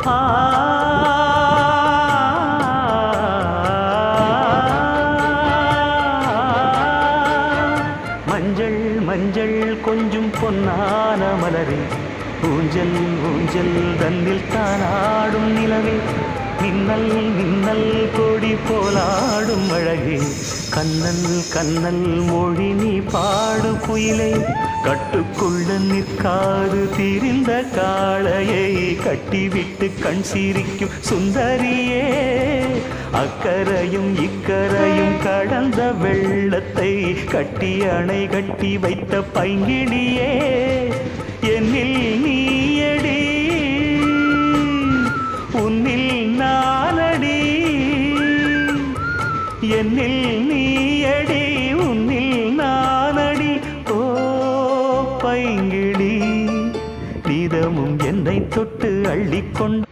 ஆ மஞ்சள் மஞ்சள் கொஞ்சம் பொன்னான மலரே, ஊஞ்சல் ஊஞ்சல் தன்னில் தானாடும் நிலவே, மின்னல் மின்னல் கொடி போலாடும் அழகே, கண்ணல் கண்ணல் மொழி நீ பாடு குயிலை, கட்டுக்குள்ள நிற்காது திரிந்த காளையை கட்டிவிட்டு கண் சிரிக்கும் சுந்தரியே, அக்கரையும் இக்கரையும் கடந்த வெள்ளத்தை கட்டி அணை கட்டி வைத்த பைங்கிடியே, என்னில் நீயடி உன்னில் நானடி, என்னில் நீயடி உன்னில் நானடி, ஓ பைங்கிடி, நீதமும் என்னை தொட்டு அள்ளிக்கொண்டு